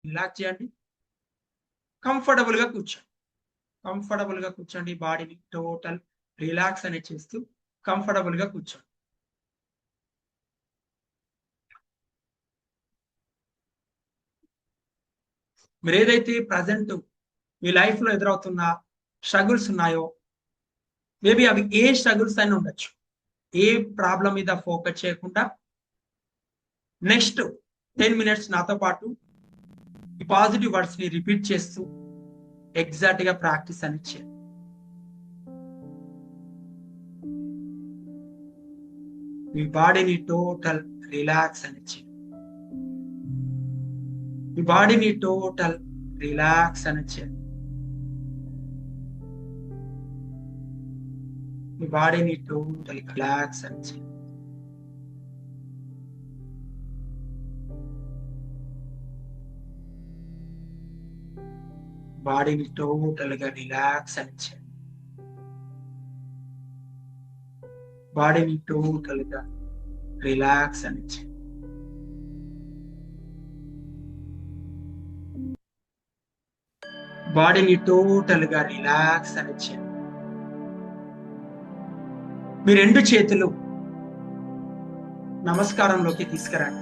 Relax చేయండి. కంఫర్టబుల్‌గా కూర్చోండి. కంఫర్టబుల్‌గా కూర్చోండి. బాడీని టోటల్ రిలాక్స్ అనేది చేస్తూ కంఫర్టబుల్‌గా కూర్చోండి. మీరేదైతే ప్రెజెంట్ మీ లైఫ్‌లో ఎదురవుతున్న స్ట్రగుల్స్ ఉన్నాయో, మేబీ అవి ఏ స్ట్రగుల్స్ అయినా ఉండొచ్చు. ఏ ప్రాబ్లమ్ మీద ఫోకస్ చేయకుండా నెక్స్ట్ 10 మినిట్స్ నాతో పాటు ఈ పాజిటివ్ వర్డ్స్‌ని రిపీట్ చేస్తూ ఎగ్జాక్ట్‌గా ప్రాక్టీస్ అనేది చేయండి. మీ బాడీని టోటల్ రిలాక్స్ అనేది చేయండి. మీ బాడీని టోటల్ రిలాక్స్ అనేది చేయండి. మీ బాడీని టోటల్ రిలాక్స్ అనేది చేయండి. బాడీని టోటల్‌గా రిలాక్స్ అనేది చేయండి. బాడీని టోటల్‌గా రిలాక్స్ అనేది చేయండి. బాడీని టోటల్‌గా రిలాక్స్ అనేది చేయండి. మీ 2 చేతులు నమస్కారంలోకి తీసుకురండి.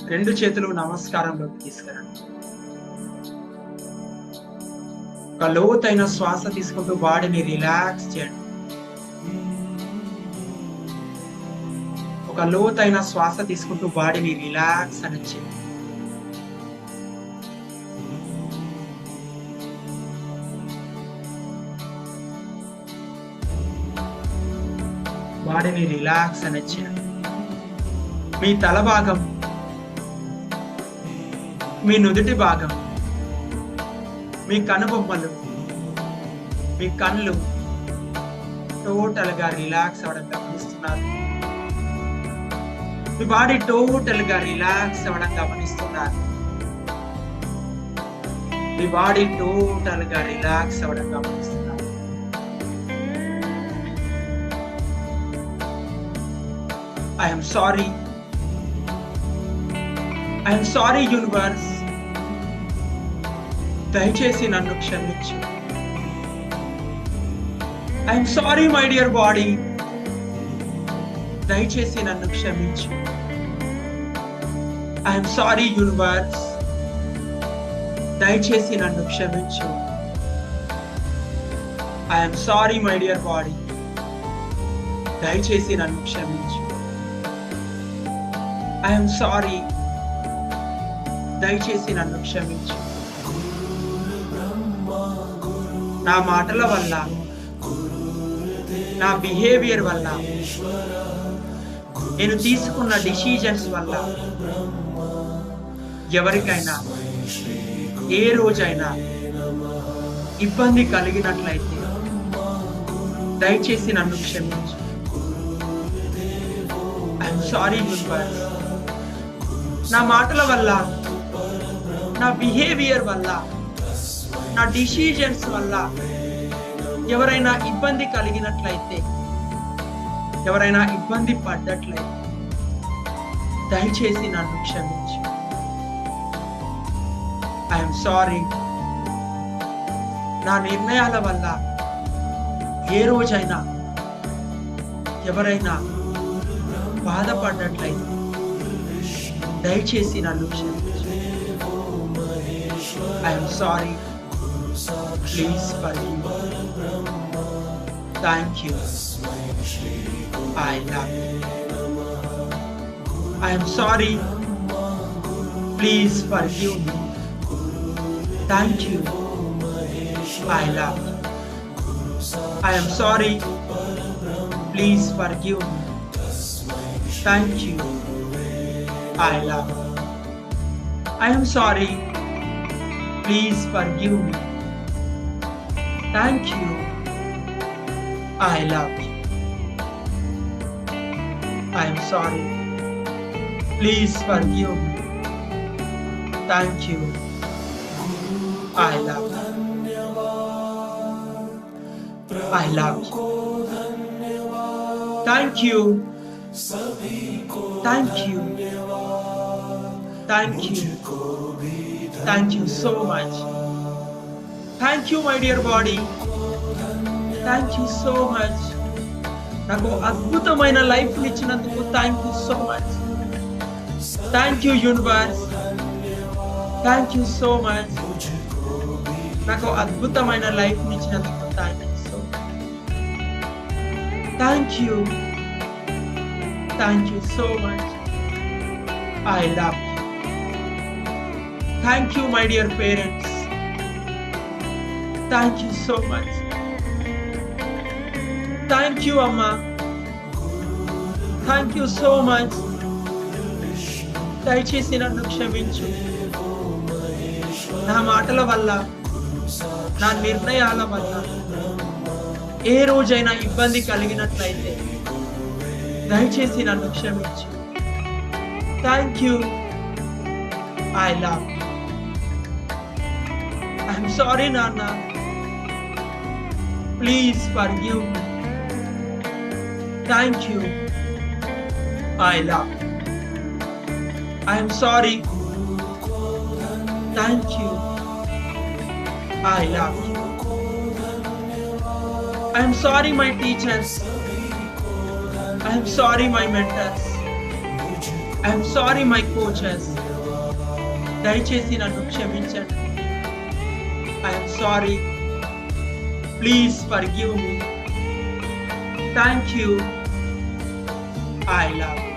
2 చేతులు నమస్కారంలోకి తీసుకురండి. ఒక లోతైన శ్వాస తీసుకుంటూ బాడీని రిలాక్స్ చేయండి. ఒక లోతైన శ్వాస తీసుకుంటూ బాడీని రిలాక్స్ అనేది చేయండి. బాడీని రిలాక్స్ అనేది చేయండి. మీ తల భాగం, మీ నుదుటి భాగం, మీ కనుబొమ్మలు, మీ కళ్ళు టోటల్‌గా రిలాక్స్ అవ్వడం గమనిస్తున్నారు. మీ బాడీ టోటల్‌గా రిలాక్స్ అవ్వడం గమనిస్తున్నారు. మీ బాడీ టోటల్‌గా రిలాక్స్ అవ్వడం గమనిస్తున్నారు. I am sorry. I am sorry universe. దయచేసి నన్ను క్షమించు. I am sorry my dear body. దయచేసి నన్ను క్షమించు. I am sorry universe. దయచేసి నన్ను క్షమించు. I am sorry my dear body. దయచేసి నన్ను క్షమించు. I am sorry. దయచేసి నన్ను క్షమించు. నా మాటల వల్ల, నా బిహేవియర్ వల్ల, నేను తీసుకున్న డిసిజన్స్ వల్ల ఎవరికైనా ఏ రోజైనా ఇబ్బంది కలిగినట్లయితే దయచేసి నన్ను క్షమించు. I'm sorry universe. నా మాటల వల్ల, నా బిహేవియర్ వల్ల, నా డిసిజన్స్ వల్ల ఎవరైనా ఇబ్బంది కలిగినట్లయితే, ఎవరైనా ఇబ్బంది పడ్డట్లయితే దయచేసి నన్ను క్షమించు. I'm sorry. నా నిర్ణయాల వల్ల ఏ రోజైనా ఎవరైనా బాధపడ్డట్లయితే దయచేసి నన్ను క్షమించు. I'm sorry. Please forgive. Thank you. I love you. I'm sorry. Please forgive me. Thank you. I love you. I'm sorry. Please forgive me. Thank you. I love you. I am sorry. Please forgive me. Thank you. I love you. I am sorry. Please forgive me. Thank you. I love you. I love you. Thank you. Thank you. Thank you. Thank you so much. Thank you my dear body. Thank you so much. నాకు అద్భుతమైన life ఇచ్చినందుకు thank you so much. Thank you universe. Thank you so much. నాకు అద్భుతమైన life ఇచ్చినందుకు thank you so much. Thank you. Thank you so much. I love you. Thank you, my dear parents. Thank you so much. Thank you, Amma. Thank you so much. దయచేసి నన్ను క్షమించు. నా మాటల వల్ల, నా నిర్ణయాల వల్ల ఏ రోజైనా ఇబ్బంది కలిగినట్లయితే దయచేసి నన్ను క్షమించు. Thank you. I love you. I'm sorry, Nana. Please forgive me. Thank you. I love you. I'm sorry. Thank you. I love you. I'm sorry, my teachers. I'm sorry, my mentors. I'm sorry, my coaches. దయచేసి నన్ను క్షమించండి. I'm sorry. Please forgive me. Thank you. I love you.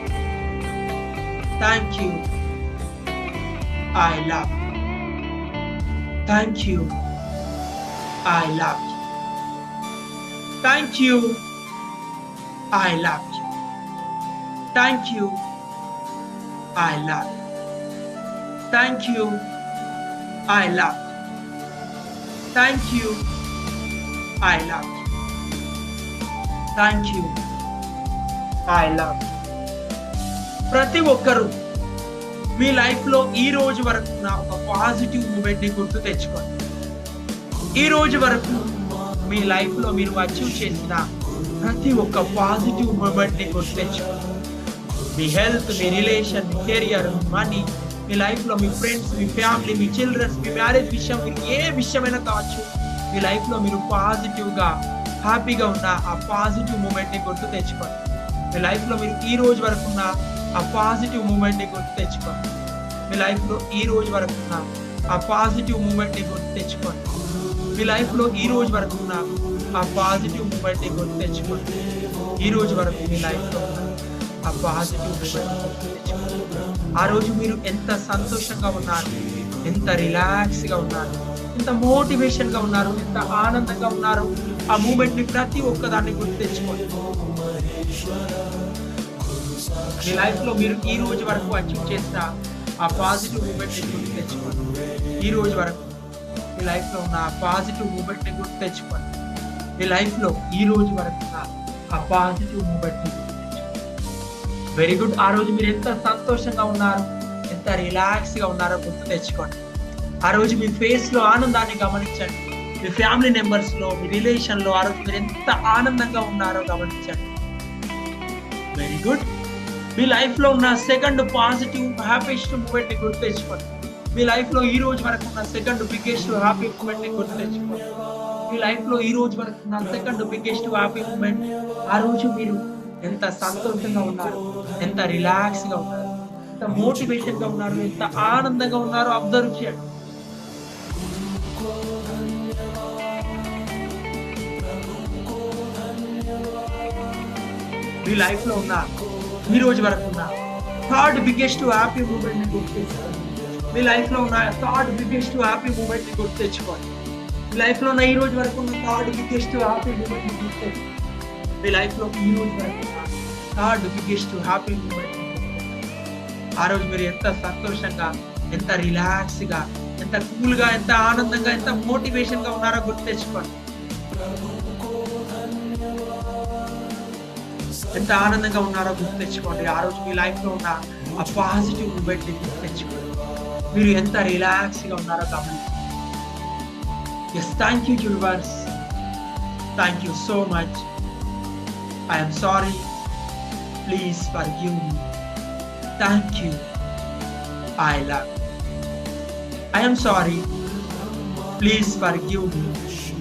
Thank you. I love you. Thank you. I love you. Thank you. I love you. Thank you. I love you. Thank you. I love you. Thank you. I love you. Thank you. I love you. ప్రతి ఒక్కరూ మీ life లో ఈ రోజు వరకు నా ఒక positive moment ని గుర్తు తెచ్చుకోండి. ఈ రోజు వరకు మీ లైఫ్ లో మీరు అచీవ్ చేసిన ప్రతి ఒక్క పాజిటివ్ మూమెంట్ ని గుర్తు తెచ్చుకోండి. మీ హెల్త్, మీ రిలేషన్, మీ కెరియర్, మీ మనీ, మీ లైఫ్ లో మీ ఫ్రెండ్స్, మీ ఫ్యామిలీ, మీ చిల్డ్రన్స్, మీ మ్యారేజ్ విషయం, మీరు ఏ విషయమైనా కావచ్చు, మీ లైఫ్ లో మీరు పాజిటివ్ గా హ్యాపీగా ఉన్న ఆ పాజిటివ్ మూమెంట్ ని గుర్తు తెచ్చుకోండి. మీ లైఫ్ లో మీరు ఈ రోజు వరకు ఉన్న ఆ పాజిటివ్ మూమెంట్ ని గుర్తు తెచ్చుకోండి. మీ లైఫ్ లో ఈ రోజు వరకు ఉన్న ఆ పాజిటివ్ మూమెంట్ ని గుర్తు తెచ్చుకోండి. మీ లైఫ్ లో ఈ రోజు వరకు ఉన్న ఆ పాజిటివ్ మూమెంట్ ని గుర్తు తెచ్చుకోండి. ఈ రోజు వరకు మీ లైఫ్ లో ఉన్న ఆ పాజిటివ్ మూమెంట్. ఆ రోజు మీరు ఎంత సంతోషంగా ఉన్నారు, ఎంత రిలాక్స్ గా ఉన్నారు, ఎంత మోటివేషన్ గా ఉన్నారు, ఎంత ఆనందంగా ఉన్నారు, ఆ మూమెంట్ ని ప్రతి ఒక్కదాన్ని గుర్తు తెచ్చుకోండి. మీ లైఫ్ లో మీరు ఈ రోజు వరకు అచీవ్ చేసిన ఆ పాజిటివ్ మూమెంట్ ని గుర్తు తెచ్చుకోండి. ఈ రోజు వరకు మీ లైఫ్ లో ఉన్న ఆ పాజిటివ్ మూమెంట్ ని గుర్తు తెచ్చుకోండి. మీ లైఫ్ లో ఈ రోజు వరకు ఉన్న ఆ పాజిటివ్ మూమెంట్ ని. Very good. ఆ రోజు మీరు ఎంత సంతోషంగా ఉన్నారు, ఎంత రిలాక్స్ గా ఉన్నారో గుర్తు తెచ్చుకోండి. ఆ రోజు మీ ఫేస్ లో ఆనందాన్ని గమనించండి. మీ ఫ్యామిలీ మెంబర్స్ లో, మీ రిలేషన్ లో ఆ రోజు మీరు ఎంత ఆనందంగా ఉన్నారో గమనించండి. Very good. మీ లైఫ్ లో ఉన్న సెకండ్ పాజిటివ్ హ్యాపీయెస్ట్ మూమెంట్ ని గుర్తు తెచ్చుకోండి. మీ లైఫ్ లో ఈ రోజు వరకు ఉన్న సెకండ్ బిగ్గెస్ట్ హ్యాపీ మూమెంట్ ని గుర్తు తెచ్చుకోండి. మీ లైఫ్ లో ఈ రోజు వరకు ఉన్న సెకండ్ బిగ్గెస్ట్ హ్యాపీ మూమెంట్. ఆ రోజు మీరు ఎంత సంతోషంగా ఉన్నారు, ఎంత రిలాక్స్ గా ఉన్నారు, ఎంత మోటివేషన్ గా ఉన్నారు, ఎంత ఆనందంగా ఉన్నారో అబ్జర్వ్ చేయండి. మీ లైఫ్ లో ఉన్న ఈ రోజు వరకు ఉన్న థర్డ్ బిగ్గెస్ట్ హ్యాపీ మూమెంట్ ని గుర్తు తెచ్చుకోండి. మీ లైఫ్ లో ఉన్న థర్డ్ బిగ్గెస్ట్ హ్యాపీ మూమెంట్ ని గుర్తు తెచ్చుకోండి. మీ లైఫ్ లో ఉన్న ఈ రోజు వరకు ఉన్న థర్డ్ బిగ్గెస్ట్ హ్యాపీ మూమెంట్ ని గుర్తు తెచ్చుకోండి. మీ లైఫ్ లో ఈ రోజు వరకు థర్డ్ బిగ్గెస్ట్ హ్యాపీ మూమెంట్. ఆ రోజు మీరు ఎంత సంతోషంగా, ఎంత రిలాక్స్ గా, ఎంత కూల్ గా, ఎంత ఆనందంగా, ఎంత మోటివేషన్ గా ఉన్నారో గుర్తు తెచ్చుకోండి. ఎంత ఆనందంగా ఉన్నారో గుర్తు తెచ్చుకోండి. ఆ రోజు మీ లైఫ్ లో ఉన్న ఆ పాజిటివ్ మూమెంట్ ని గుర్తు తెచ్చుకోండి. మీరు ఎంత రిలాక్స్ గా ఉన్నారో గమనించండి. Yes, thank you, universe. Thank you so much. I am sorry. Please forgive me. Thank you. I love you. I am sorry. Please forgive me.